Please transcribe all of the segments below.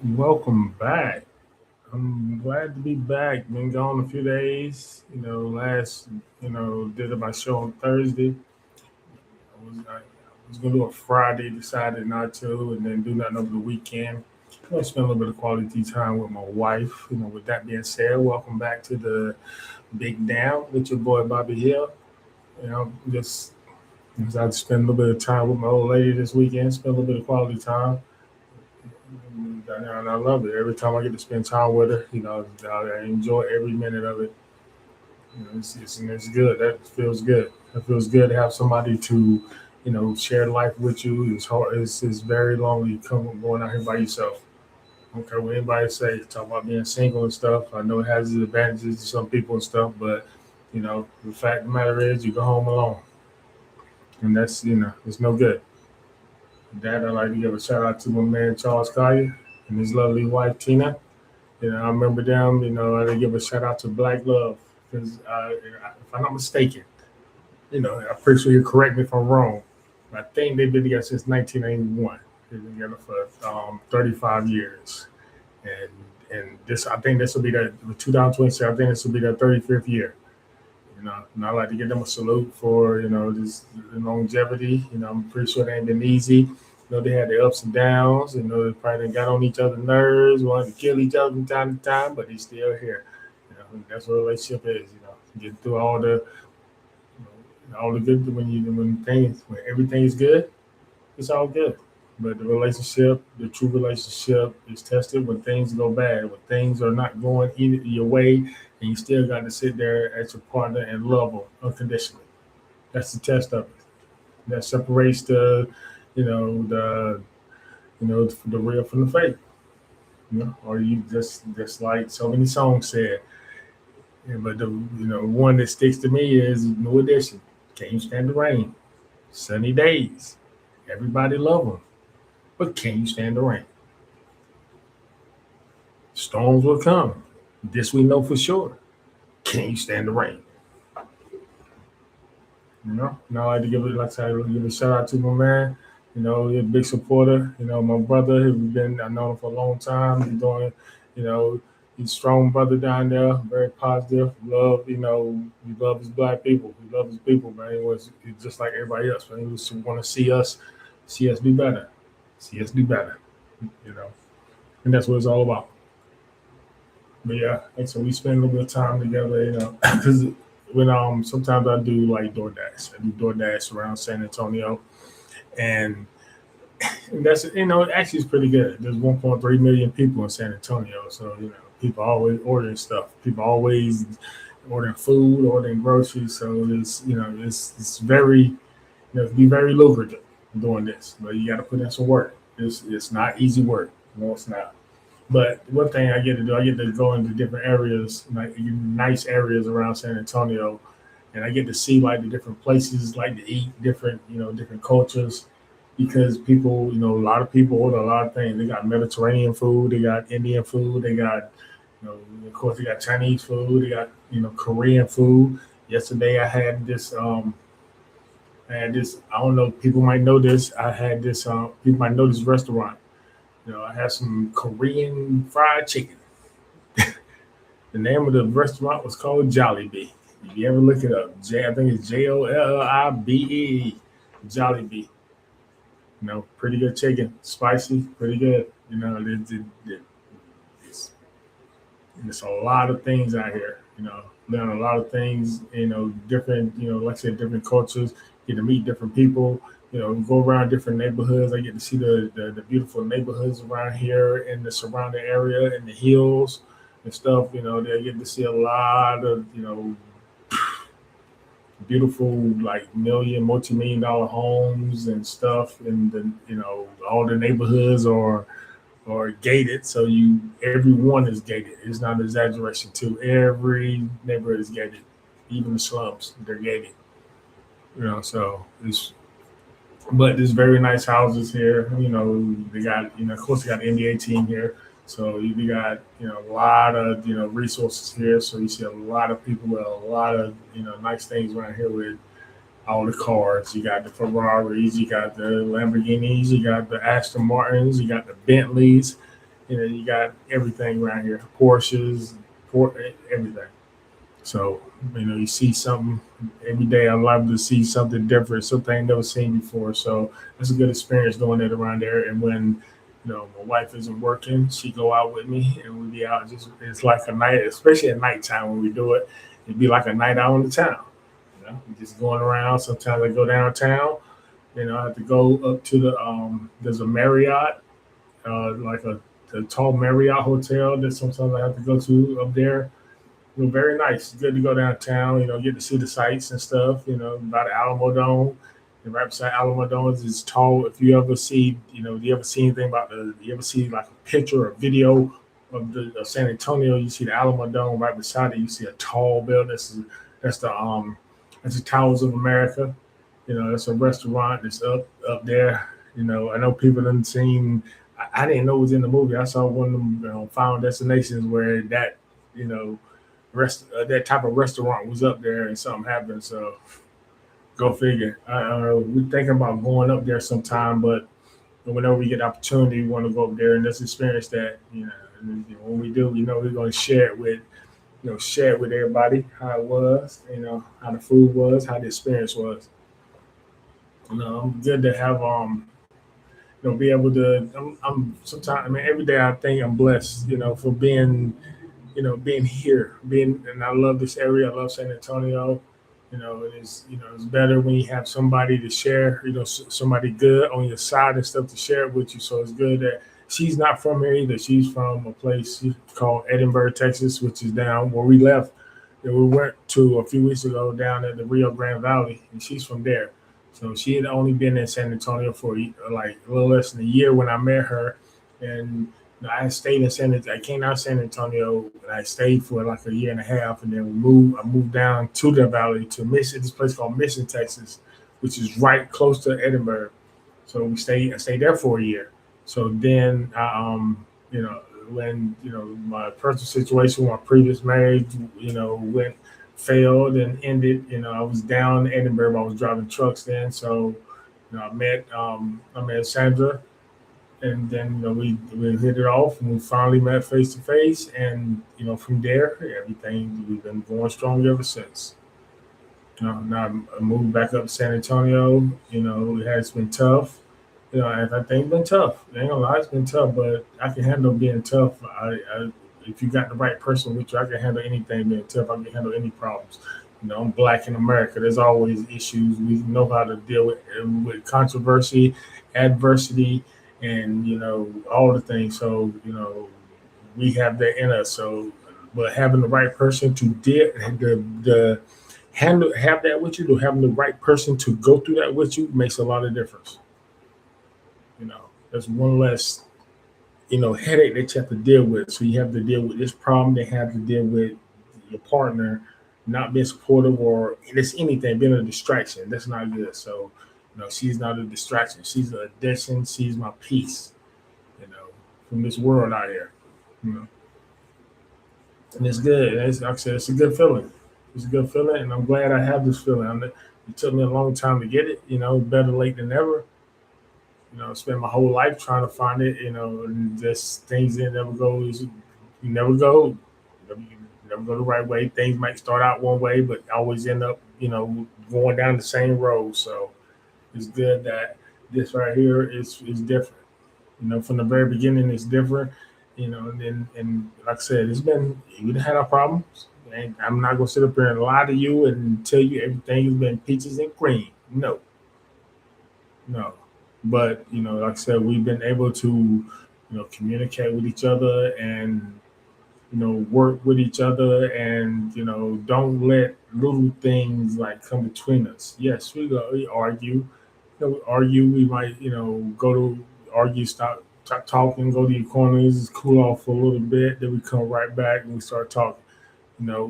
Welcome back. I'm glad to be back. Been gone a few days. Did my show on Thursday. I was gonna do a Friday, decided not to, and then do nothing over the weekend. I spend a little bit of quality time with my wife. With that being said, welcome back to the Big Down with your boy Bobby Hill. Just I spend a little bit of time with my old lady this weekend. Spend a little bit of quality time. And I love it. Every time I get to spend time with her, I enjoy every minute of it. It's good. That feels good. It feels good to have somebody to, share life with you. It's hard. It's very lonely going out here by yourself. I don't care what anybody say. Talk about being single and stuff. I know it has its advantages to some people and stuff, but the fact of the matter is, you go home alone, and that's it's no good. Dad, I'd like to give a shout out to my man Charles Collier and his lovely wife Tina. I remember them. I did give a shout out to Black Love because, if I'm not mistaken, I'm pretty sure you correct me if I'm wrong. I think they've been together since 1991. They've been together for 35 years, and this I think this will be their 2026. I think this will be their 35th year. And I like to give them a salute for this longevity. I'm pretty sure they ain't been easy. They had their ups and downs. They probably done got on each other's nerves, wanted to kill each other from time to time, but he's still here. That's what a relationship is. Get through all the good when everything is good, it's all good. But the relationship, the true relationship, is tested when things go bad, when things are not going either your way, and you still got to sit there as your partner and love them unconditionally. That's the test of it. That separates the real from the fake. Or you just like so many songs said. Yeah, but the one that sticks to me is New Edition. Can you stand the rain? Sunny days. Everybody love them. But can you stand the rain? Storms will come. This we know for sure. Can you stand the rain? Now I like to give it, like I said, give a shout out to my man. He's a big supporter. My brother, I know him for a long time. He's doing, you know, he's a strong brother down there, very positive. He loves his black people. He loves his people, man. He's just like everybody else, man. He just want to see us do better, see us do better, you know. And that's what it's all about. But yeah, and so we spend a little bit of time together, because when sometimes I do like DoorDash. I do DoorDash around San Antonio, and that's actually it's pretty good. There's 1.3 million people in San Antonio, so people always ordering stuff. People always ordering food, ordering groceries. So it's very it can be very lucrative doing this, but you got to put in some work. It's not easy work. No, it's not. But one thing I get to do, I get to go into different areas, like nice areas around San Antonio, and I get to see like the different places, like to eat different cultures, because people, a lot of people order a lot of things. They got Mediterranean food, they got Indian food, they got, of course, they got Chinese food, they got Korean food. Yesterday, I had this. I don't know. People might know this. I had this. People might know this restaurant. I had some Korean fried chicken. The name of the restaurant was called Jollibee. If you ever look it up, I think it's Jollibee. Jollibee. Pretty good chicken, spicy, pretty good. It's, it's a lot of things out here. Learn a lot of things. Different. Like I said, different cultures. Get to meet different people. Go around different neighborhoods. I get to see the beautiful neighborhoods around here in the surrounding area and the hills and stuff. They get to see a lot of beautiful like multi-million dollar homes and stuff, and all the neighborhoods are gated. So everyone is gated. It's not an exaggeration. Too, every neighborhood is gated, even the slums. They're gated. So it's but there's very nice houses here. They got of course they got the NBA team here, so you got a lot of resources here. So you see a lot of people with a lot of nice things around here with all the cars. You got the Ferraris, you got the Lamborghinis, you got the Aston Martins, you got the Bentleys. You got everything around here, Porsches, everything. So, you see something every day. I love to see something different, something I ain't never seen before. So it's a good experience doing that around there. And when, my wife isn't working, she go out with me and we be out. Just it's like a night, especially at nighttime when we do it. It'd be like a night out in the town. We just going around. Sometimes I go downtown. I have to go up to there's a Marriott, like a tall Marriott hotel that sometimes I have to go to up there. Very nice. Good to go downtown. Get to see the sights and stuff. By the Alamo Dome, and right beside Alamo Dome is tall. If you ever see, do you ever see anything about you ever see like a picture or video of San Antonio? You see the Alamo Dome right beside it. You see a tall building. That's the Towers of America. That's a restaurant that's up there. I know people haven't seen. I didn't know it was in the movie. I saw one of them Final Destinations where that you know that type of restaurant was up there and something happened. So go figure. We're thinking about going up there sometime, but whenever we get the opportunity, we want to go up there and just experience that. And when we do, we're going to share it with everybody how it was, how the food was, how the experience was. I'm good to have be able to. I'm sometimes. I mean, every day I think I'm blessed, for being here, and I love this area. I love San Antonio. It's better when you have somebody to share, somebody good on your side and stuff to share it with you. So it's good that she's not from here either. She's from a place called Edinburgh, Texas, which is down where we left. That we went to a few weeks ago down at the Rio Grande Valley, and she's from there. So she had only been in San Antonio for like a little less than a year when I met her, and I stayed in I came out of San Antonio and I stayed for like a year and a half, and then I moved down to the valley to Mission, this place called Mission, Texas, which is right close to Edinburgh. So I stayed there for a year. So then when my personal situation, my previous marriage, went failed and ended. I was down in Edinburgh. I was driving trucks then. So I met Sandra, and then we hit it off, and we finally met face to face. And from there, everything we've been going strong ever since. Now I moved back up to San Antonio. It has been tough. Everything's been tough. I ain't gonna lie, it's been tough, but I can handle being tough. If you got the right person with you, I can handle anything being tough. I can handle any problems. I'm black in America. There's always issues. We know how to deal with controversy, adversity, and all the things. So we have that in us. So, but having the right person to deal the handle have that with you, to having the right person to go through that with you makes a lot of difference. There's one less headache that you have to deal with. So you have to deal with this problem. They have to deal with your partner not being supportive, or it's anything being a distraction. That's not good. So she's not a distraction. She's an addition. She's my peace. You know, from this world out here. You know, and it's good. Like I said, it's a good feeling. It's a good feeling, and I'm glad I have this feeling. It took me a long time to get it. Better late than never. Spend my whole life trying to find it. And just things that never go. You never go. You never go the right way. Things might start out one way, but always end up, going down the same road. So it's good that this right here is different. From the very beginning, it's different. And like I said, we had our problems. And I'm not gonna sit up here and lie to you and tell you everything has been peaches and cream. No, no. But like I said, we've been able to, communicate with each other and work with each other, and don't let little things like come between us. Yes, we argue. We argue. We might go to argue, stop talking, go to your corners, cool off for a little bit, then we come right back and we start talking.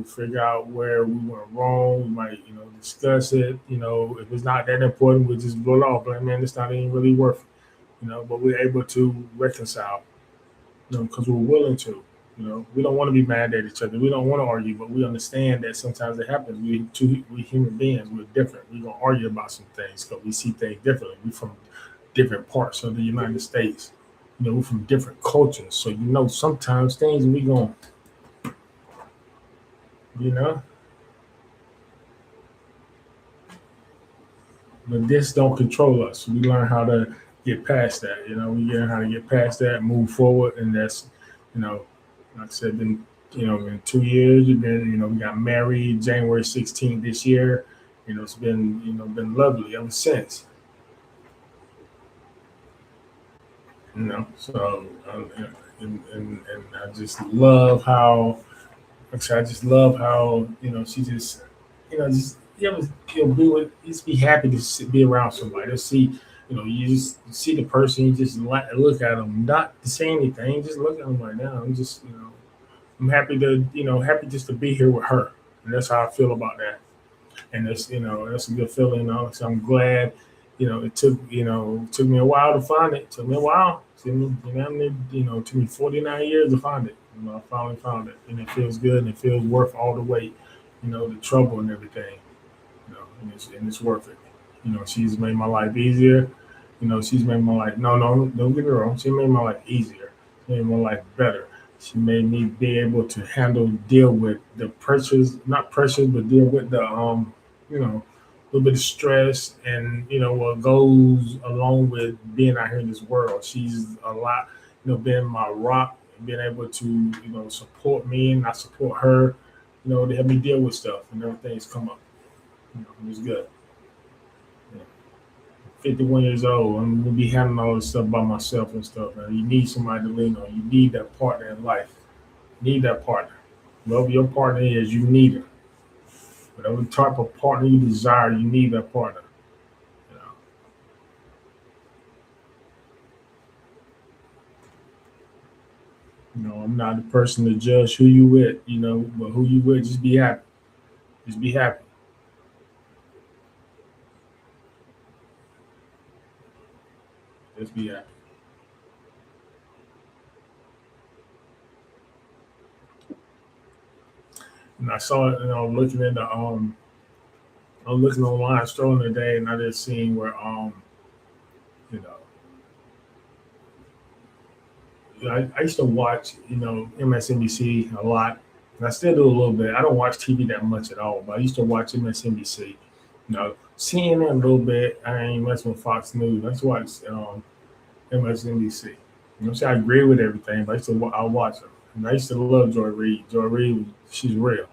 Figure out where we went wrong. We might, discuss it. If it's not that important, we just blow it off. But man, it's not even really worth it. But we're able to reconcile, because we're willing to. We don't want to be mad at each other. We don't want to argue, but we understand that sometimes it happens. We human beings. We're different. We're gonna argue about some things because we see things differently. We from different parts of the United States. we're from different cultures. So, sometimes things we going, you know, but this don't control us. We learn how to get past that. We learn how to get past that, move forward, and that's, you know, like I said, been 2 years. We got married January 16th this year. It's been lovely ever since. So and I just love how, like I said, I just love how she just just just be happy to be around somebody to see. You just see the person, you just look at them, not to say anything, just look at them right now. I'm happy happy just to be here with her, and that's how I feel about that. And that's a good feeling. So I'm glad. It took me a while to find it. It took me a while. It took me 49 years to find it. I finally found it, and it feels good, and it feels worth all the wait. The trouble and everything. And it's worth it. She's made my life easier. She's made my life. No, no, don't get me wrong. She made my life easier. She made my life better. She made me be able to deal with the pressures, not pressures, but deal with the a little bit of stress and what goes along with being out here in this world. She's a lot, been my rock, being able to support me and I support her, to help me deal with stuff and everything's come up. It's good. Yeah. 51 years old, I'm gonna be handling all this stuff by myself and stuff. Man. You need somebody to lean on. You need that partner in life. You need that partner. Whoever your partner is, you need him. Whatever type of partner you desire, you need that partner. You know, I'm not the person to judge who you with, but who you with, just be happy. Just be happy. Just be happy. And I saw it, looking at I was looking online, strolling today, and I just seen where, you know, I used to watch, MSNBC a lot, and I still do a little bit. I don't watch TV that much at all, but I used to watch MSNBC. CNN a little bit. I ain't messing with Fox News. I used to watch MSNBC. So I agree with everything, but I watch them. And I used to love Joy Reid. Joy Reid, she's real.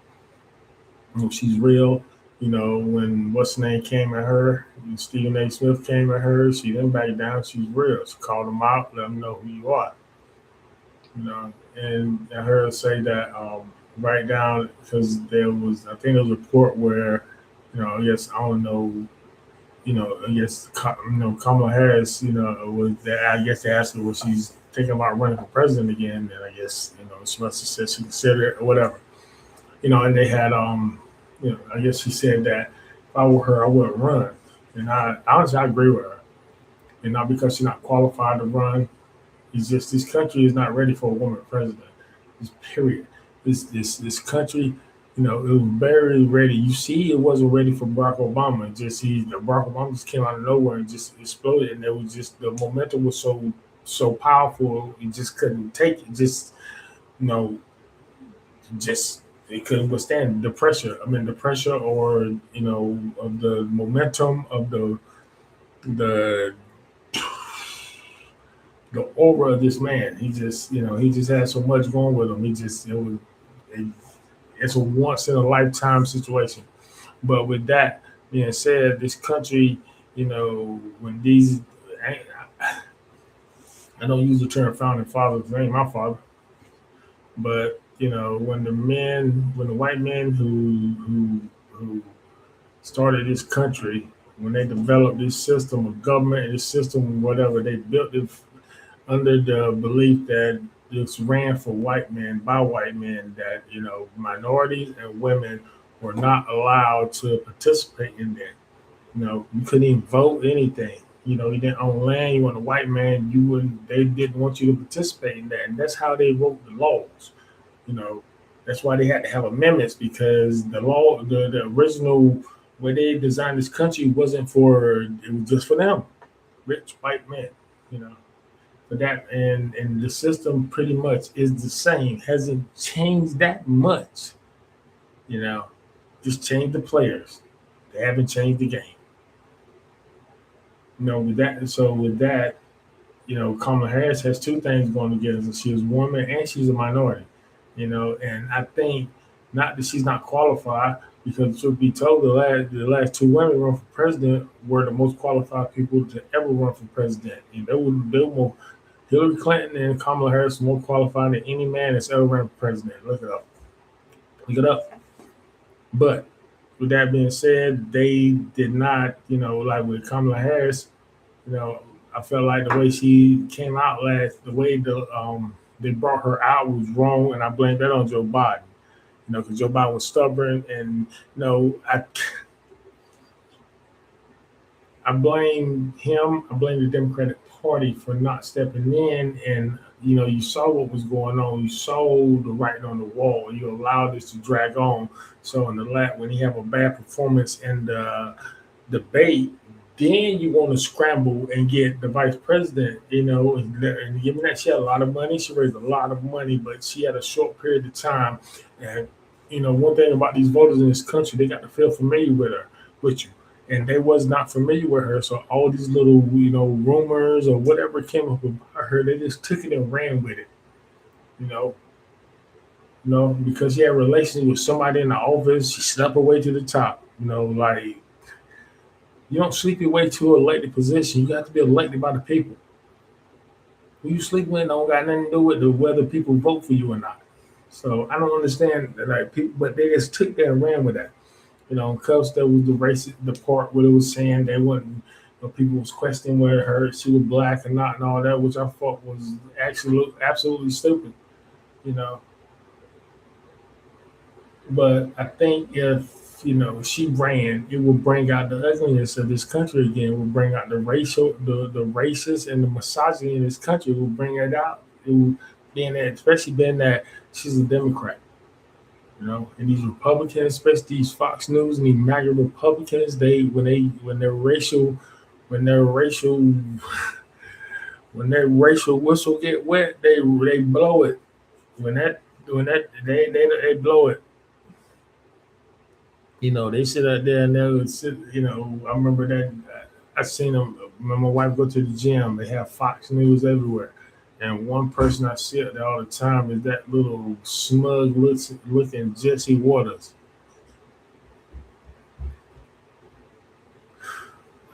She's real. When what's the name came at her, when Stephen A. Smith came at her, she didn't back down. She's real. She called them out, let them know who you are. And I heard her say that right down because I think there was a report where, I guess I don't know, I guess Kamala Harris, was that I guess they asked her was she's thinking about running for president again, and I guess she must have said she considered it or whatever, and they had I guess she said that if I were her, I wouldn't run, and I honestly I agree with her, and not because she's not qualified to run. It's just this country is not ready for a woman president. This period. This country, it was very ready. You see, it wasn't ready for Barack Obama. Barack Obama just came out of nowhere and just exploded, and it was just the momentum was so powerful. It just couldn't take it. You know, just it couldn't withstand the pressure. I mean, the pressure, or of the momentum of the the aura of this man. He just had so much going with him. It, it's a once in a lifetime situation. But with that being said, this country, when I, I don't use the term founding fathers, they ain't my father, but when the white men who started this country, when they developed this system of government, this system, whatever, they built it under the belief that it's ran for white men by white men, that minorities and women were not allowed to participate in that. You couldn't even vote anything. You didn't own land. You were a white man. You wouldn't. They didn't want you to participate in that, and that's how they wrote the laws. You know, that's why they had to have amendments, because the original way they designed this country wasn't for. It was just for them, rich white men. You know, But that and the system pretty much is the same, hasn't changed that much. You know, just change the players. They haven't changed the game. With that, so with that, Kamala Harris has two things going together. She's a woman and she's a minority. And I think not that she's not qualified, because truth be told, the last two women run for president were the most qualified people to ever run for president. And they were more, Hillary Clinton and Kamala Harris are more qualified than any man that's ever run for president. Look it up. Look it up. But with that being said, they did not, like with Kamala Harris, you know, I felt like the way she came out the way they brought her out was wrong, and I blame that on Joe Biden. Because Joe Biden was stubborn, and I blame him. I blame the Democratic Party for not stepping in, and you saw what was going on. You saw the writing on the wall. You allowed this to drag on. So in the lap, when you have a bad performance in the debate, then you want to scramble and get the vice president, and given that she had a lot of money, she raised a lot of money, but she had a short period of time. And, one thing about these voters in this country, they got to feel familiar with you. And they was not familiar with her. So all these little, rumors or whatever came up about her, they just took it and ran with it, you know, because she had relations with somebody in the office. She slept her way to the top, like, you don't sleep your way to an elected position. You have to be elected by the people. Who you sleep with don't got nothing to do with whether people vote for you or not. So I don't understand that, like, people, but they just took that and ran with that. Because there was the racist, the part where it was saying they wasn't, people was questioning whether she was black or not and all that, which I thought was actually absolutely stupid. You know, but I think if she ran, it will bring out the ugliness of this country again. It will bring out the racist and the misogyny in this country. It will bring it out. It will, being that, especially being that she's a Democrat. And these Republicans, especially these Fox News and these MAGA Republicans, when their racial when their racial when their racial whistle get wet, they blow it. When that they blow it. They sit out there and they would sit. I remember that I seen them. When my wife go to the gym, they have Fox News everywhere. And one person I see out there all the time is that little smug looking Jesse Waters.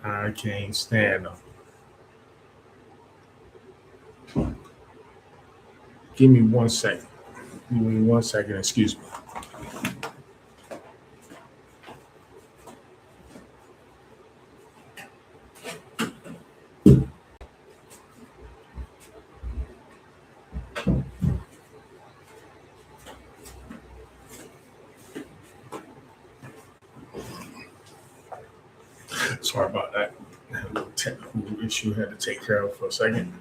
I can't stand him. Give me 1 second. Give me 1 second. Excuse me. Sorry about that. I had a little technical issue I had to take care of for a second.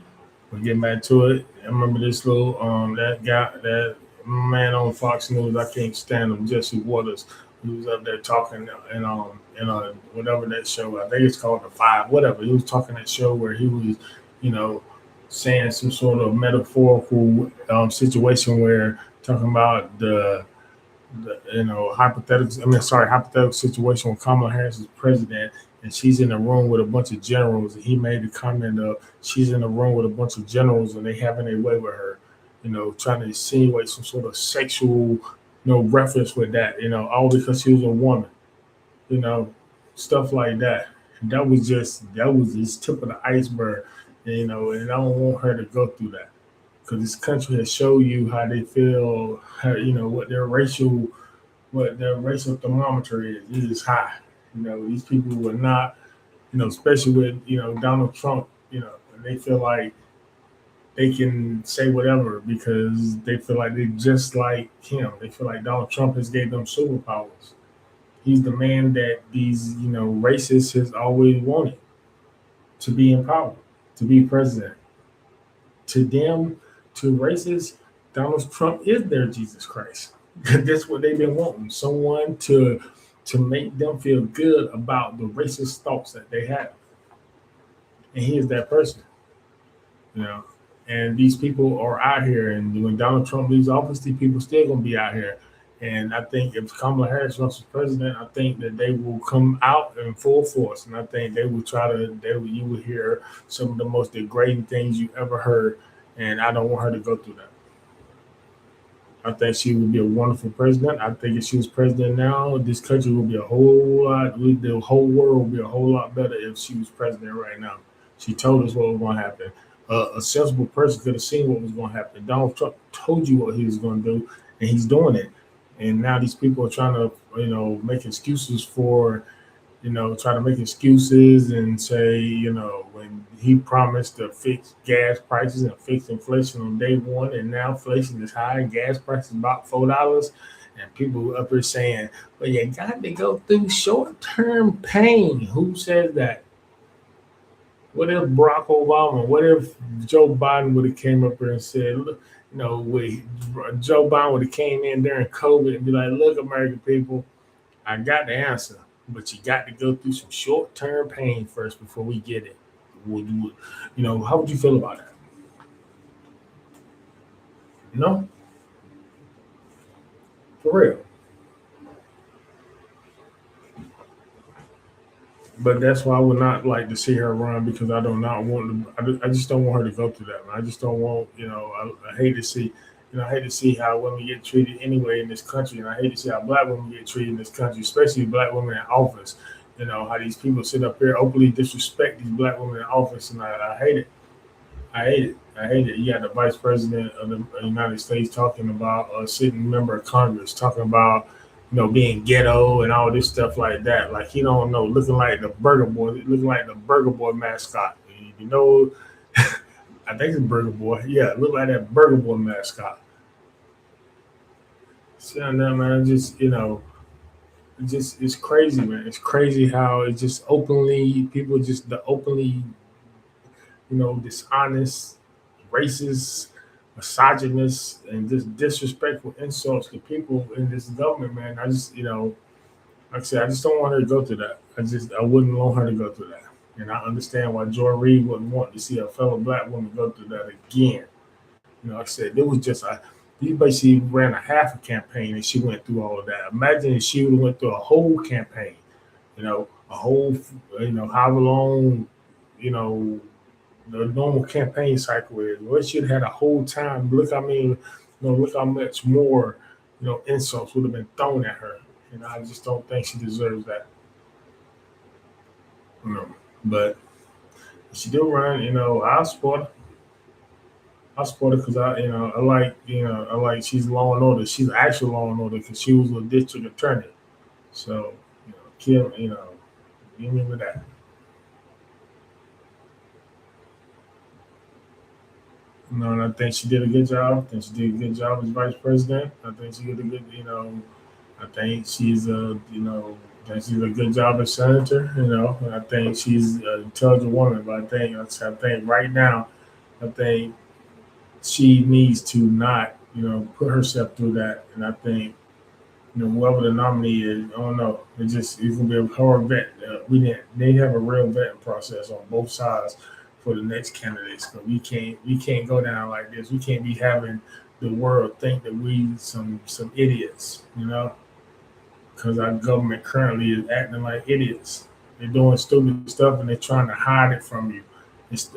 We'll get back to it. I remember this little that man on Fox News. I can't stand him, Jesse Waters. He was up there talking in whatever that show. I think it's called The Five. Whatever. He was talking that show where he was, you know, saying some sort of metaphorical situation where talking about hypothetical situation when Kamala Harris is president and she's in a room with a bunch of generals, and he made the comment of she's in a room with a bunch of generals and they having their way with her, trying to insinuate some sort of sexual, reference with that, all because she was a woman, you know, stuff like that. That was just tip of the iceberg, and I don't want her to go through that because this country has showed you how they feel, what their racial thermometer is. It is high. These people were not, especially with Donald Trump. They feel like they can say whatever because they feel like they're just like him. They feel like Donald Trump has gave them superpowers. He's the man that these racists has always wanted to be in power, to be president. To them, to racists, Donald Trump is their Jesus Christ. That's what they've been wanting. Someone to make them feel good about the racist thoughts that they have. And he is that person. And these people are out here. And when Donald Trump leaves office, these people still gonna be out here. And I think if Kamala Harris runs for president, I think that they will come out in full force. And I think they will try to. You will hear some of the most degrading things you ever heard. And I don't want her to go through that. I think she would be a wonderful president. I think if she was president now, this country would be a whole lot. The whole world would be a whole lot better if she was president right now. She told us what was going to happen. A sensible person could have seen what was going to happen. Donald Trump told you what he was going to do, and he's doing it. And now these people are trying to, make excuses for try to make excuses and say, when he promised to fix gas prices and fix inflation on day one, and now inflation is high, and gas prices about $4, and people up here saying, "Well, you got to go through short-term pain." Who says that? What if Barack Obama? What if Joe Biden would have came up here and said, "Look, Joe Biden would have came in during COVID and be like, look, American people, I got the answer, but you got to go through some short term pain first before we get it." How would you feel about that? No, for real. But that's why I would not like to see her run because I do not want to. I just don't want her to go through that. Man. I just don't want. I hate to see. I hate to see how women get treated anyway in this country, and I hate to see how black women get treated in this country, especially black women in office. How these people sit up here openly disrespect these black women in office, and I hate it. I hate it. I hate it. You got the vice president of the United States talking about a sitting member of Congress talking about, being ghetto and all this stuff like that. Like he don't know, looking like the Burger Boy, looking like the Burger Boy mascot. You know, I think it's Burger Boy. Yeah, look like that Burger Boy mascot. So now, man, just it's crazy, man. It's crazy how it just openly people just the openly dishonest, racist, misogynist, and just disrespectful insults to people in this government, man. I just, like I said, I just don't want her to go through that. I wouldn't want her to go through that. And I understand why Joy Reid wouldn't want to see a fellow black woman go through that again. Like I said, it was just you basically ran a half a campaign and she went through all of that. Imagine if she would have went through a whole campaign, a whole, however long, you know, the normal campaign cycle is. Well, she had a whole time. Look how much more, insults would have been thrown at her. And I just don't think she deserves that. But if she do run, I'll support her. I support her because I like she's law and order. She's actual law and order because she was a district attorney. So, kill, give me with that. And I think she did a good job. I think she did a good job as vice president. I think she did a good, I think I think she's a good job as senator. And I think she's an intelligent woman. But I think right now, I think she needs to not, put herself through that. And I think, whoever the nominee is, I don't know. It's gonna be a hard vet. They have a real vetting process on both sides for the next candidates. But we can't go down like this. We can't be having the world think that we some idiots, because our government currently is acting like idiots. They're doing stupid stuff and they're trying to hide it from you. It's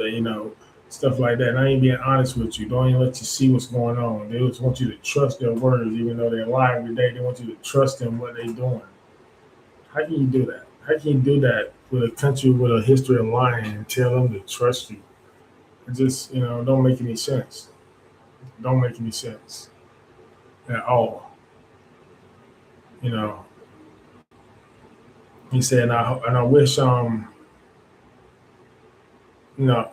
stuff like that. And I ain't being honest with you. Don't even let you see what's going on. They just want you to trust their words, even though they're lying every day. They want you to trust in what they're doing. How can you do that? How can you do that with a country with a history of lying and tell them to trust you? It just, don't make any sense. Don't make any sense at all. You know, he said, and I wish, I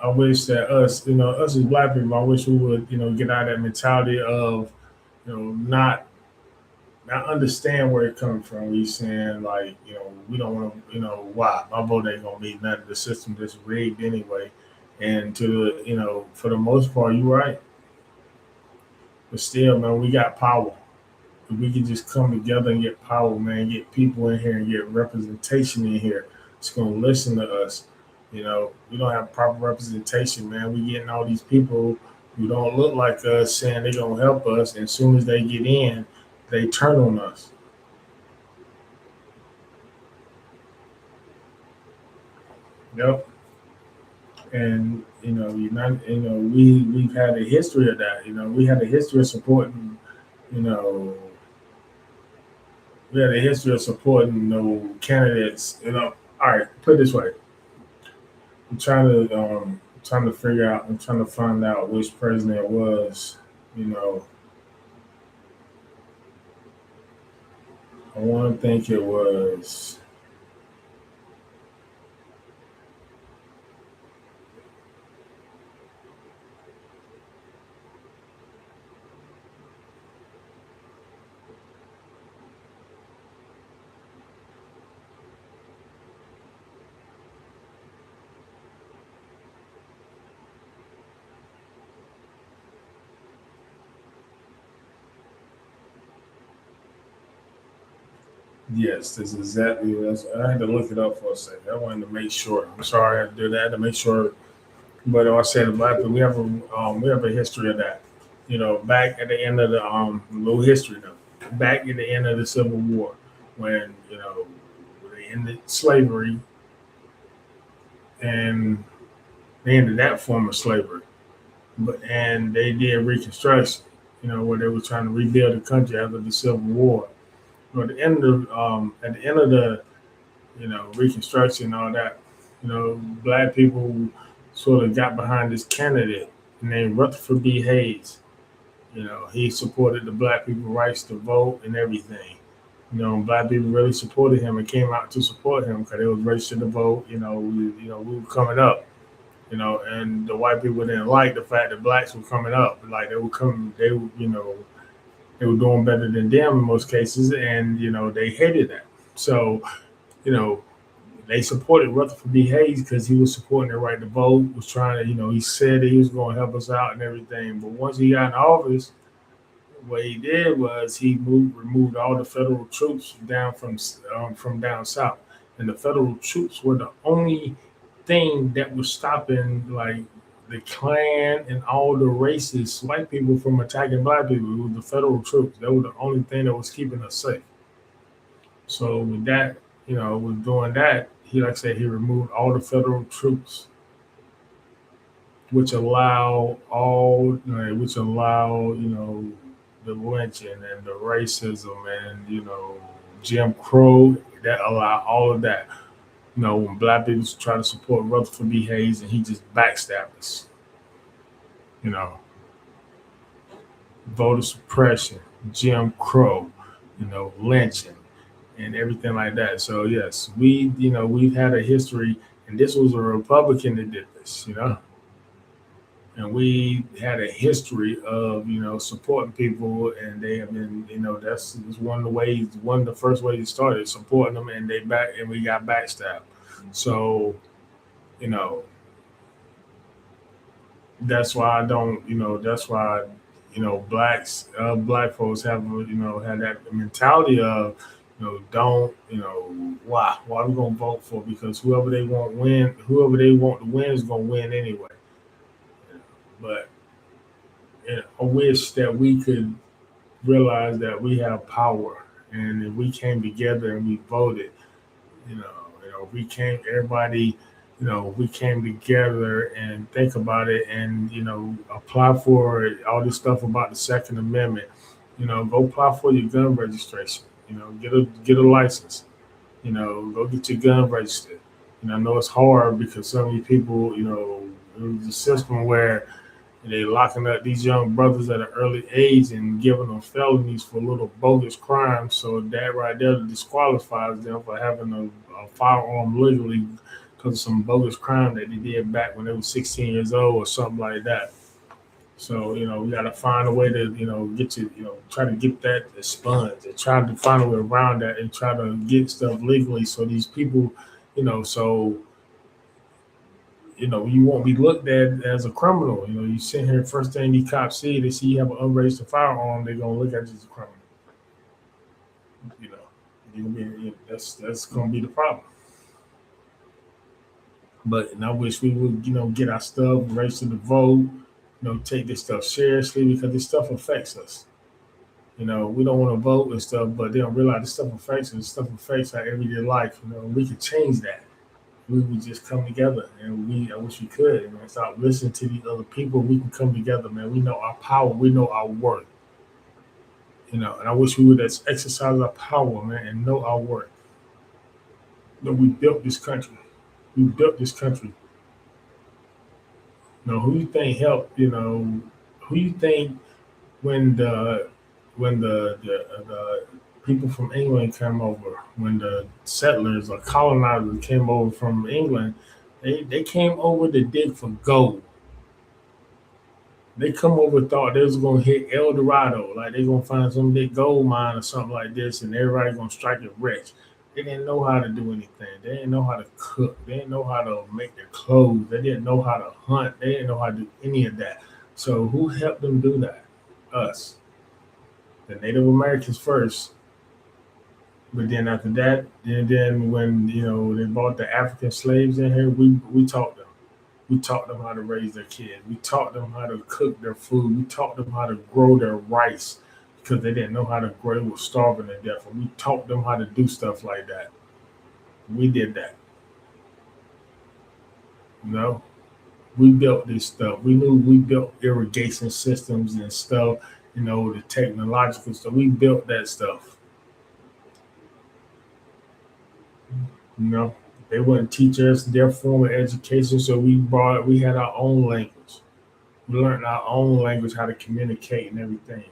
wish that us as black people, I wish we would, get out of that mentality of, not understand where it comes from. We saying like, we don't want to, why my vote ain't gonna be nothing. The system just rigged anyway. And for the most part, you're right. But still, man, we got power. If we can just come together and get power, man, get people in here and get representation in here, it's gonna listen to us. We don't have proper representation, man. We getting all these people who don't look like us saying they're gonna help us, and as soon as they get in, they turn on us. Yep. And we've had a history of that. We had a history of supporting, you know, we had a history of supporting, candidates. All right, put it this way: I'm trying to figure out, I'm trying to find out which president it was. You know, I want to think it was. Yes, this is exactly. I had to look it up for a second. I wanted to make sure. I'm sorry I had to do that to make sure. But I said black people, we have a history of that. Back at the end of the little history though. Back at the end of the Civil War, when they ended slavery and they ended that form of slavery, and they did Reconstruction. Where they were trying to rebuild the country after the Civil War. At the end of the Reconstruction and all that, black people sort of got behind this candidate named Rutherford B. Hayes. He supported the black people rights to vote and everything. Black people really supported him and came out to support him because it was registered to vote. We were coming up. And the white people didn't like the fact that blacks were coming up. Like they were coming, they were doing better than them in most cases, and they hated that. So you know, they supported Rutherford B. Hayes because he was supporting the right to vote, was trying to, he said that he was going to help us out and everything. But once he got in office, what he did was he removed all the federal troops from down south, and the federal troops were the only thing that was stopping like the Klan and all the racist white people from attacking black people. It was the federal troops. They were the only thing that was keeping us safe. So with that, with doing that, he like I said, he removed all the federal troops, which allow the lynching and the racism and Jim Crow, that allow all of that. When black people try to support Rutherford B. Hayes and he just backstabbed us. You know, voter suppression, Jim Crow, lynching and everything like that. So yes, we've had a history, and this was a Republican that did this, and we had a history of supporting people, and they have been, that's one of the ways, one of the first ways it started supporting them, and we got backstabbed. So you know that's why I don't, that's why black folks have had that mentality of don't why are we gonna vote for, because whoever they want to win is gonna win anyway. But I wish that we could realize that we have power, and if we came together and we voted, you know, we came everybody, we came together and think about it, and apply for all this stuff about the Second Amendment. Go apply for your gun registration. Get a license. Go get your gun registered. I know it's hard because so many people, it was a system where they locking up these young brothers at an early age and giving them felonies for little bogus crimes. So that right there disqualifies them for having a firearm legally because of some bogus crime that they did back when they were 16 years old or something like that. So we got to find a way to get to try to get that expunged and try to find a way around that and try to get stuff legally so these people, so you won't be looked at as a criminal. You sit here, first thing these cops see, they see you have an unregistered firearm, they're gonna look at you as a criminal. You know, that's gonna be the problem. But and I wish we would, get our stuff registered to vote, take this stuff seriously because this stuff affects us. We don't want to vote and stuff, but they don't realize this stuff affects us. This stuff affects our everyday life. We could change that. We would just come together, and I wish we could, man. Stop listening to these other people. We can come together, man. We know our power. We know our worth. And I wish we would exercise our power, man, and know our worth. We built this country. We built this country. Who you think helped? Who you think when the people from England came over, when the settlers or colonizers came over from England, they came over to dig for gold. They come over thought they was gonna hit El Dorado, like they gonna find some big gold mine or something like this, and everybody gonna strike it rich. They didn't know how to do anything. They didn't know how to cook. They didn't know how to make their clothes. They didn't know how to hunt. They didn't know how to do any of that. So who helped them do that? Us, the Native Americans first. But then after that, then when they brought the African slaves in here, we taught them. We taught them how to raise their kids. We taught them how to cook their food. We taught them how to grow their rice because they didn't know how to grow. They were starving to death. And we taught them how to do stuff like that. We did that. We built this stuff. We knew we built irrigation systems and stuff, the technological stuff. We built that stuff. They wouldn't teach us their form of education, so we had our own language. We learned our own language, how to communicate and everything.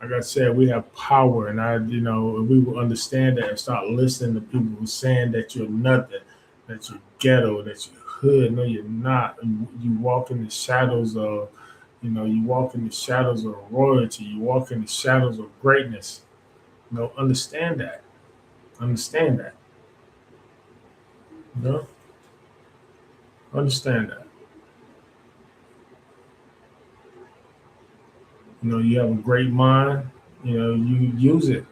Like I said, we have power, and if we will understand that and start listening to people who saying that you're nothing, that you're ghetto, that you're hood. No, you're not. You walk in the shadows of, you walk in the shadows of royalty. You walk in the shadows of greatness. Understand that. Understand that. You know, understand that. You have a great mind. You use it.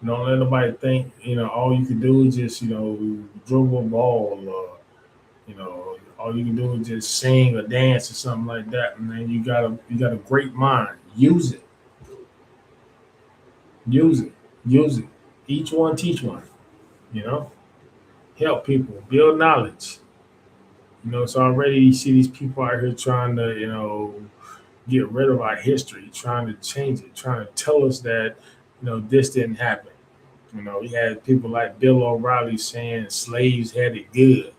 Don't let nobody think, all you can do is just, dribble a ball or, all you can do is just sing or dance or something like that. And then you got a great mind. Use it. Use it. Use it. Each one teach one, you know. Help people, build knowledge. So already you see these people out here trying to, get rid of our history, trying to change it, trying to tell us that, this didn't happen. We had people like Bill O'Reilly saying slaves had it good.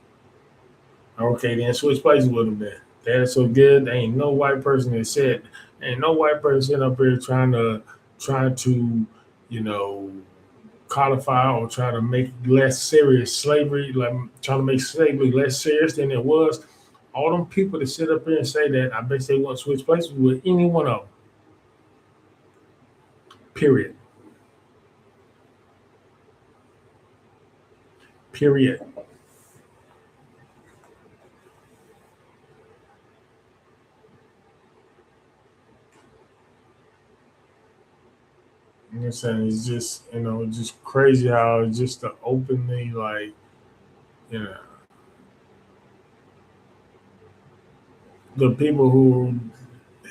Okay, then switch places with them then. They had it so good, there ain't no white person that said, ain't no white person up here trying to, you know, codify or try to make less serious slavery, like trying to make slavery less serious than it was. All them people that sit up here and say that, I bet they want to switch places with any one of them. Period. Period. You know what I'm saying? It's just, just crazy how just to openly, like, you know, the people who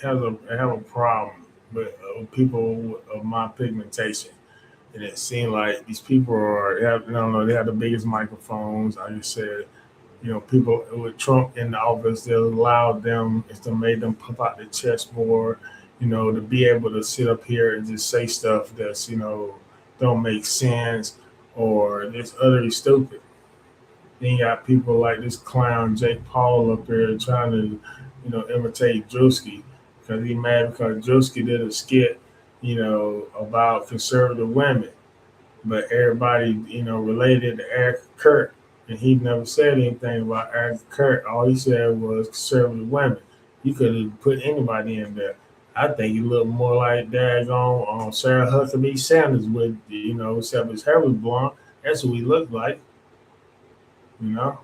have a problem with people of my pigmentation. And it seemed like these people I don't know, they have the biggest microphones. Like I said, people with Trump in the office, they allowed them, it's to made them pump out their chest more, to be able to sit up here and just say stuff that's, don't make sense or it's utterly stupid. Then you got people like this clown Jake Paul up there trying to, imitate Drewski because he mad because Drewski did a skit, about conservative women, but everybody, related to Eric Kurt, and he never said anything about Eric Kurt. All he said was conservative women. You could have put anybody in there. I think he looked more like daggone on Sarah Huckabee Sanders with, except his hair was blonde. That's what he looked like, you know.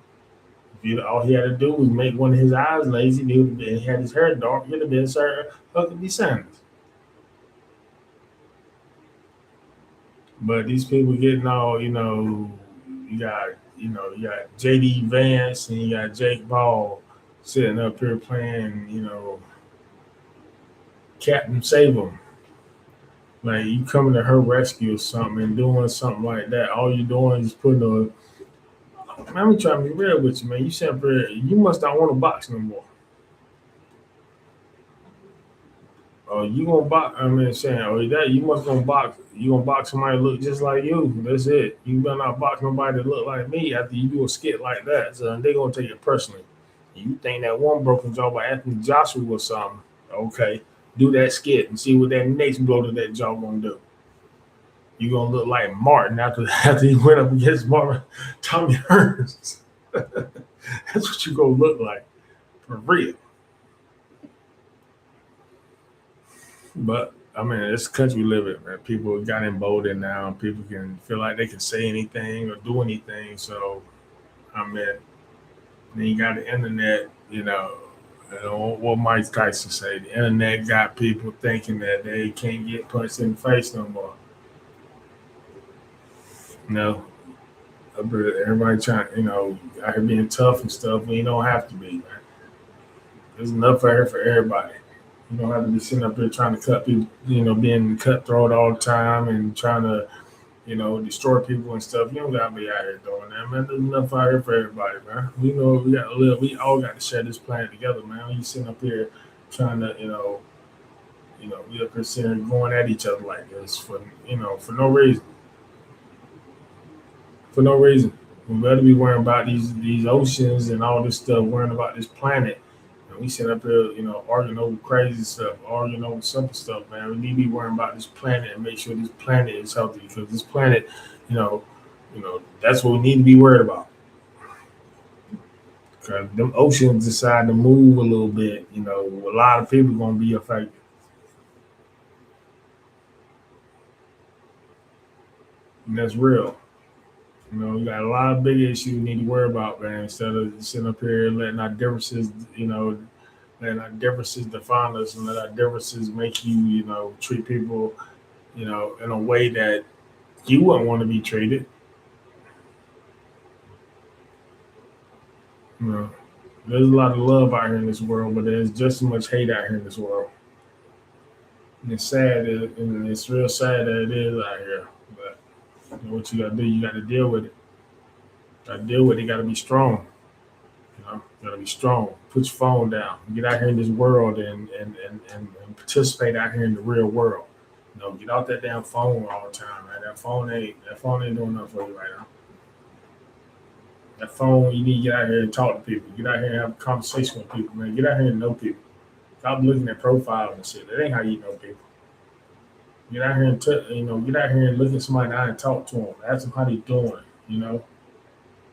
All he had to do was make one of his eyes lazy. He had his hair dark. He'd have been Sarah Huckabee Sanders. But these people getting all, you got JD Vance and you got Jake Paul sitting up here playing, Captain Save 'em. Like you coming to her rescue or something and doing something like that. All you doing is putting a. Man, I'm trying to be real with you, man. You said, you must not want to box no more. Oh, you gonna box? I mean, saying, oh, that you must gonna box. You gonna box somebody that look just like you. That's it. You better not box nobody that look like me after you do a skit like that. So they gonna take it personally. You think that one broken jaw by Anthony Joshua or something? Okay, do that skit and see what that next blow to that jaw gonna do. You gonna look like Martin after after he went up against Martin Tommy Hearns. That's what you gonna look like for real. But I mean, it's the country we live in, man. People got emboldened now. People can feel like they can say anything or do anything. So I mean, then you got the internet. What Mike Tyson say. The internet got people thinking that they can't get punched in the face no more. No, everybody trying, out here being tough and stuff. We don't have to be, man. There's enough out here for everybody. You don't have to be sitting up there trying to cut people, being cutthroat all the time and trying to, destroy people and stuff. You don't gotta be out here doing that, man. There's enough out here for everybody, man. We know we got to live. We all got to share this planet together, man. You sitting up here trying to, we up here sitting going at each other like this for no reason. For no reason. We better be worrying about these oceans and all this stuff, worrying about this planet. And we sit up here, arguing over crazy stuff, arguing over simple stuff, man. We need to be worrying about this planet and make sure this planet is healthy because this planet, you know, that's what we need to be worried about. Because them oceans decide to move a little bit, a lot of people gonna be affected. And that's real. We got a lot of big issues we need to worry about, man. Instead of sitting up here letting our differences, letting our differences define us and let our differences make you, treat people, in a way that you wouldn't want to be treated. You know, there's a lot of love out here in this world, but there's just as much hate out here in this world. And it's sad, and it's real sad that it is out here. But what you gotta do, you gotta deal with it. Gotta deal with it. You gotta be strong. You gotta be strong. Put your phone down. Get out here in this world and participate out here in the real world. Get off that damn phone all the time, man. That phone ain't doing nothing for you right now. That phone, you need to get out here and talk to people. Get out here and have a conversation with people, man. Get out here and know people. Stop looking at profiles and shit. That ain't how you know people. Get out here and get out here and look at somebody and talk to them. Ask them how they doing.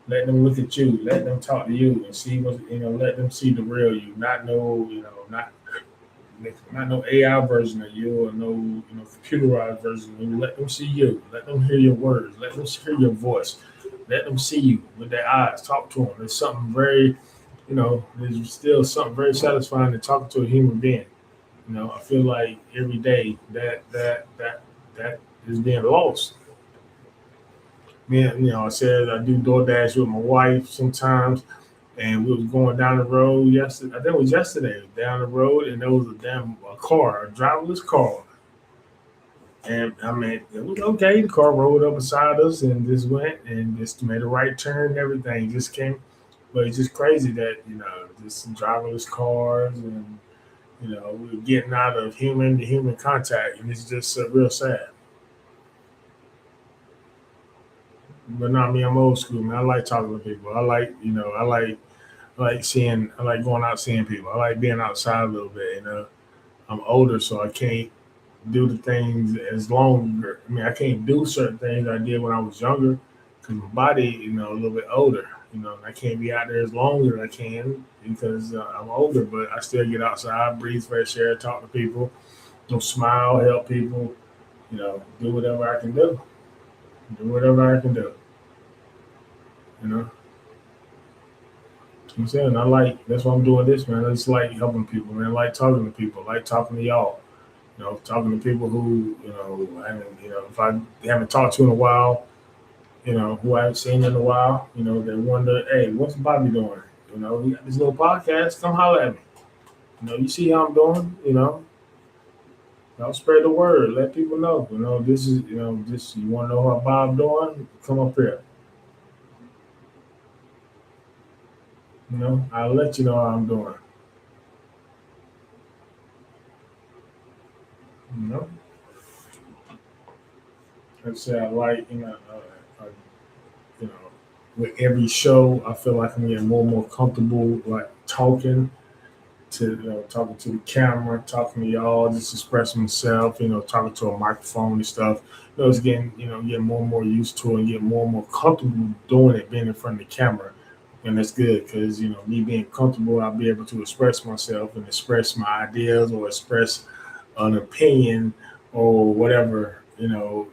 Let them look at you. Let them talk to you and see what Let them see the real you, not no not no AI version of you or no computerized version of you. Let them see you. Let them hear your words. Let them hear your voice. Let them see you with their eyes. Talk to them. There's something very, there's still something very satisfying in talking to a human being. I feel like every day that is being lost. Man, I said I do DoorDash with my wife sometimes, and we was going down the road yesterday. I think it was yesterday. Down the road, and there was a car, a driverless car. And I mean, it was okay. The car rolled up beside us and just went and just made a right turn and everything. Just came, but it's just crazy that just driverless cars and we're getting out of human to human contact, and it's just real sad. But not me. I'm old school, man. I like talking to people. I like, I like going out seeing people. I like being outside a little bit. I'm older, so I can't do the things as longer. I mean, I can't do certain things I did when I was younger because my body, a little bit older. I can't be out there as long as I can because I'm older. But I still get outside, breathe fresh air, talk to people, smile, help people. Do whatever I can do. Do whatever I can do. You know. I'm saying that's why I'm doing this, man. I just like helping people, man. I like talking to people. I like talking to y'all. Talking to people who, I haven't, if I haven't talked to in a while, who I haven't seen in a while, they wonder, hey, what's Bobby doing? You know, we got this little podcast. Come holler at me. You know, you see how I'm doing. You know, y'all spread the word. Let people know. You know, this is this. You want to know how Bob doing? Come up here. You know, I'll let you know how I'm doing. You know, like I say I like you know with every show I feel like I'm getting more and more comfortable like talking to talking to the camera, talking to y'all, just expressing myself, talking to a microphone and stuff. It's getting getting more and more used to it and getting more and more comfortable doing it, being in front of the camera. And that's good because me being comfortable, I'll be able to express myself and express my ideas or express an opinion or whatever,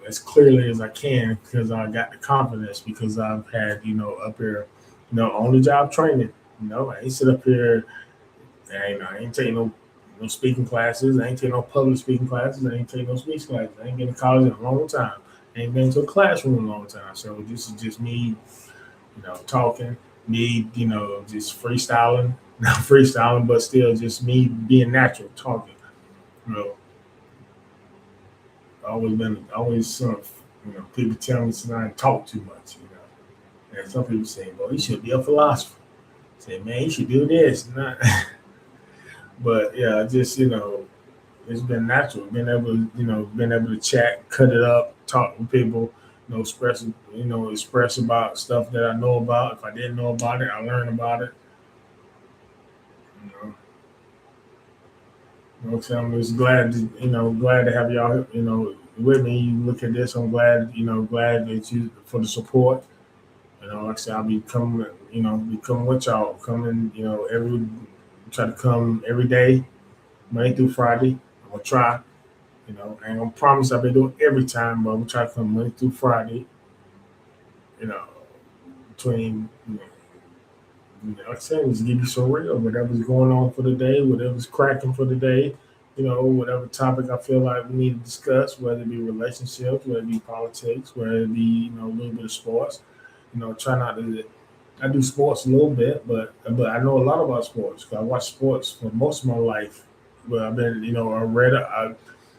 as clearly as I can because I got the confidence because I've had, up here, on the job training. I ain't sit up here. I ain't taking no speaking classes. I ain't taking no public speaking classes. I ain't taking no speech classes. I ain't been to college in a long time. I ain't been to a classroom in a long time. So this is just me, talking, me, just freestyling. Not freestyling, but still just me being natural, talking. You know, always sort of, people tell me that I talk too much, And some people say, well, you should be a philosopher. Say, man, you should do this. Not but yeah, just it's been natural. Been able to, been able to chat, cut it up, talk with people, express about stuff that I know about. If I didn't know about it, I learned about it. You know, so I'm just glad to, glad to have y'all, with me. You look at this, I'm glad, glad that you for the support. Like I said, I'll be coming, be coming with y'all, coming, try to come every day, Monday through Friday. I'm gonna try. I ain't gonna promise I'll be doing every time, but I'm gonna try to come Monday through Friday. You know, between like I said, just give you some real whatever's going on for the day, whatever's cracking for the day. Whatever topic I feel like we need to discuss, whether it be relationships, whether it be politics, whether it be a little bit of sports. Try not to. I do sports a little bit, but I know a lot about sports. 'Cause I watch sports for most of my life. But I've been, I read.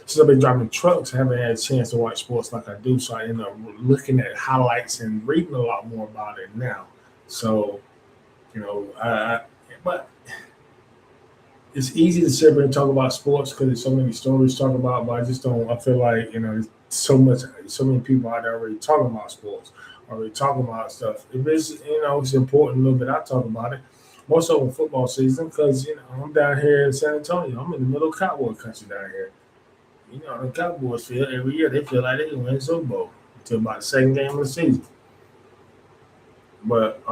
Since I've been driving trucks, I haven't had a chance to watch sports like I do. So I end up looking at highlights and reading a lot more about it now. So, but it's easy to sit here and talk about sports because there's so many stories to talk about. But I just don't. I feel like there's so many people out there already talking about sports, already talking about stuff. If it's it's important a little bit, I talk about it. More so in football season because I'm down here in San Antonio. I'm in the middle of cowboy country down here. The Cowboys feel every year they feel like they can win the Super Bowl until about the second game of the season. But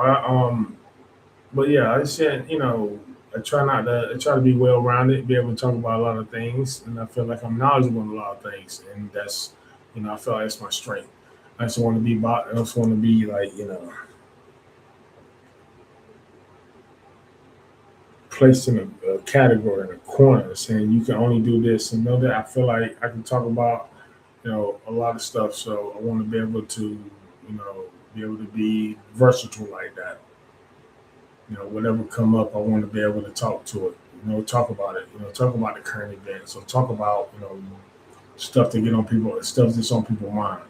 but yeah, I said I try to be well rounded, be able to talk about a lot of things, and I feel like I'm knowledgeable in a lot of things, and that's I feel like that's my strength. I just want to be about. I just want to be like placed in a category in a corner, saying you can only do this, and know that I feel like I can talk about a lot of stuff. So I want to be able to be able to be versatile like that. Whatever come up, I want to be able to talk to it. Talk about it. Talk about the current events. So talk about stuff to get on people, stuff that's on people's mind.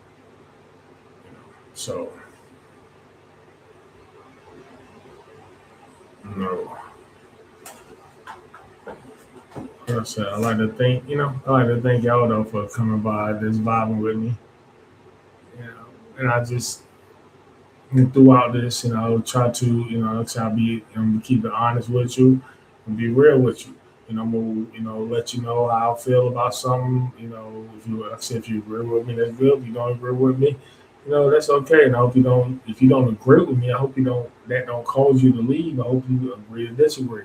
So you know, like I said, I like to thank y'all though for coming by, just vibing with me. And I just throughout this, try to, I'll be, keep it honest with you and be real with you. I'm gonna, let you know how I feel about something. If you, like I said, if you agree with me, that's good. If you don't agree with me, that's okay. And I hope you don't. If you don't agree with me, I hope you don't. That don't cause you to leave. I hope you agree to disagree.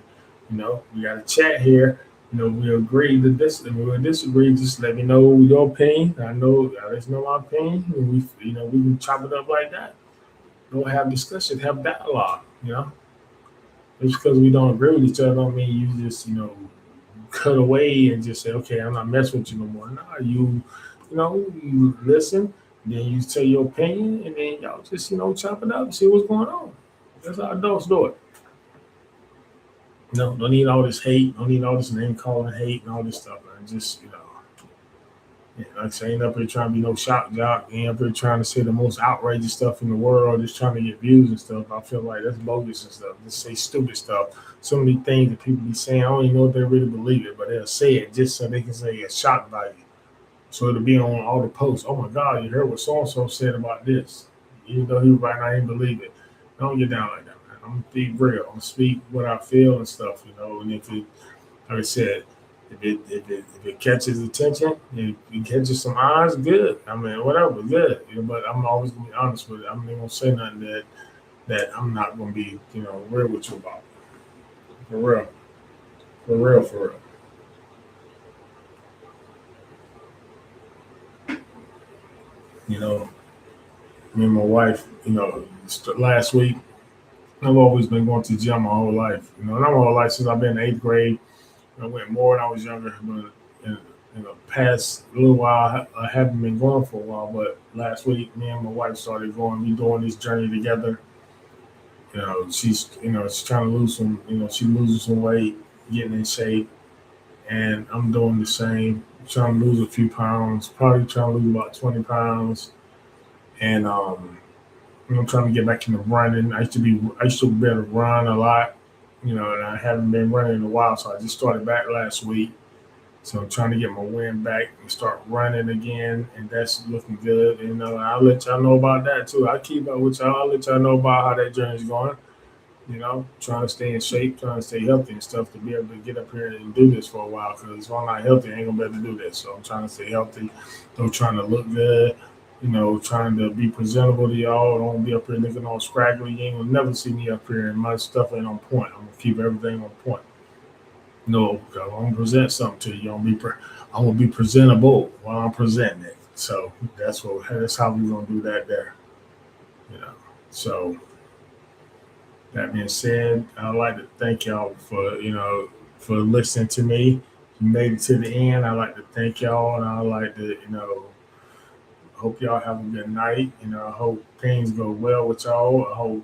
We got a chat here. We agree to this, and we disagree. Just let me know your opinion. I know, I let you know my opinion, and we can chop it up like that. Don't have discussion, have dialogue. Just because we don't agree with each other, don't mean you just cut away and just say, okay, I'm not messing with you no more. Nah, you listen, then you tell your opinion, and then y'all just chop it up and see what's going on. That's how adults do it. No, don't need all this hate. Don't need all this name calling hate and all this stuff, man. Just, yeah, like I say, ain't up here trying to be no shock jock. Ain't up here trying to say the most outrageous stuff in the world, just trying to get views and stuff. I feel like that's bogus and stuff. Just say stupid stuff. So many things that people be saying, I don't even know if they really believe it, but they'll say it just so they can say a shock value. So it'll be on all the posts. Oh my God, you heard what so and so said about this. Even though he right now ain't believe it. Don't get down like that, man. I'm gonna be real. I'm gonna speak what I feel and stuff, and if it, like I said, if it catches attention, if it catches some eyes, good. I mean, whatever, good. But I'm always gonna be honest with it. I'm not gonna say nothing that I'm not gonna be, real with you about. For real, for real, for real. You know, me and my wife, last week, I've always been going to the gym my whole life. Not my whole life since I've been in eighth grade. I went more when I was younger, but in the past little while, I haven't been going for a while. But last week, me and my wife started going. We doing this journey together. She's trying to lose some. She losing some weight, getting in shape, and I'm doing the same. Trying to lose a few pounds, probably trying to lose about 20 pounds, and I'm trying to get back into running. I used to be able to run a lot, and I haven't been running in a while, so I just started back last week. So I'm trying to get my wind back and start running again, and that's looking good. I'll let y'all know about that too. I keep up with y'all. I'll let y'all know about how that journey's going. Trying to stay in shape, trying to stay healthy and stuff to be able to get up here and do this for a while. Because if I'm not healthy, I ain't gonna be able to do this. So I'm trying to stay healthy, still trying to look good. Trying to be presentable to y'all. Don't be up here looking all scraggly. You ain't gonna never see me up here, and my stuff ain't on point. I'm gonna keep everything on point. No, I'm gonna present something to you. I'm gonna be presentable while I'm presenting it. So that's how we're gonna do that there. You know. So that being said, I'd like to thank y'all for listening to me. You made it to the end. I'd like to thank y'all, and I'd like to hope y'all have a good night. I hope things go well with y'all. I hope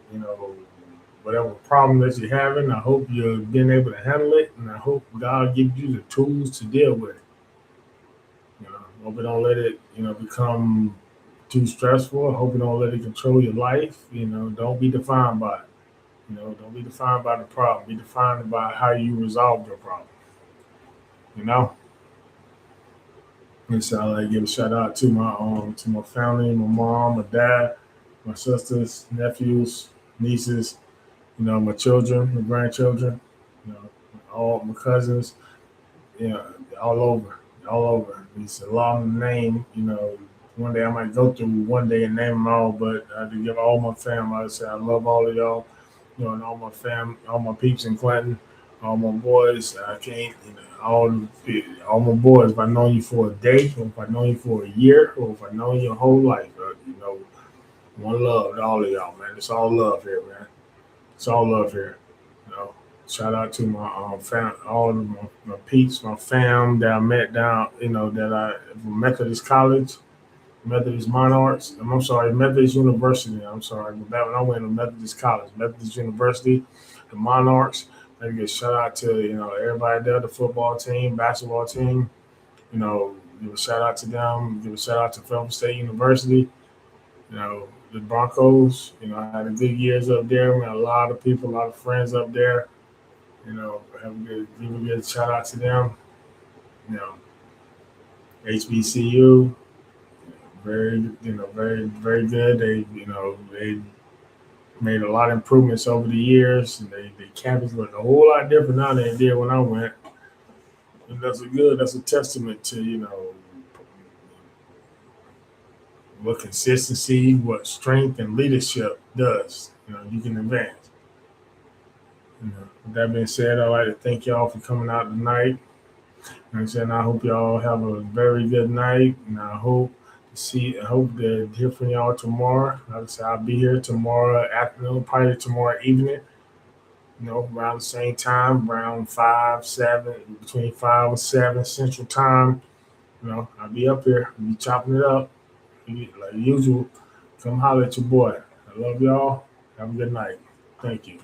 whatever problem that you're having. I hope you're being able to handle it, and I hope God gives you the tools to deal with it. Hope you don't let it become too stressful. I hope you don't let it control your life. Don't be defined by it. Don't be defined by the problem. Be defined by how you resolve your problem. You know. And so I like to give a shout out to my family, my mom, my dad, my sisters, nephews, nieces, my children, my grandchildren, you know, all my cousins, you know, all over, all over. It's a long name, one day I might go through one day and name them all, but I have to give all my family. I say I love all of y'all, and all my all my peeps in Clinton, all my boys. I can't, all my boys. If I know you for a day, or if I know you for a year, or if I know you your whole life, one love to all of y'all, man. It's all love here, man. It's all love here. You know, shout out to my all of my peeps, my fam that I met down, that I from Methodist College, Methodist Monarchs. I'm sorry, Methodist University. I'm sorry, but back when I went to Methodist College, Methodist University, the Monarchs. I give a shout out to everybody there, the football team, basketball team. Give a shout out to them. Give a shout out to Phelps State University. The Broncos. I had a good years up there. Met a lot of people, a lot of friends up there. Have a give a good shout out to them. You know, HBCU, very, very, very good. They made a lot of improvements over the years. And the campus look a whole lot different now than it did when I went. And that's a testament to, what consistency, what strength and leadership does. You can advance. With that being said, I'd like to thank y'all for coming out tonight. Like I said, I hope y'all have a very good night, and I hope to hear from y'all tomorrow. Like I said, I'll be here tomorrow afternoon, probably tomorrow evening. Around the same time, around 5, 7, between 5 and 7 Central Time. I'll be up here, I'll be chopping it up like usual. Come holler at your boy. I love y'all. Have a good night. Thank you.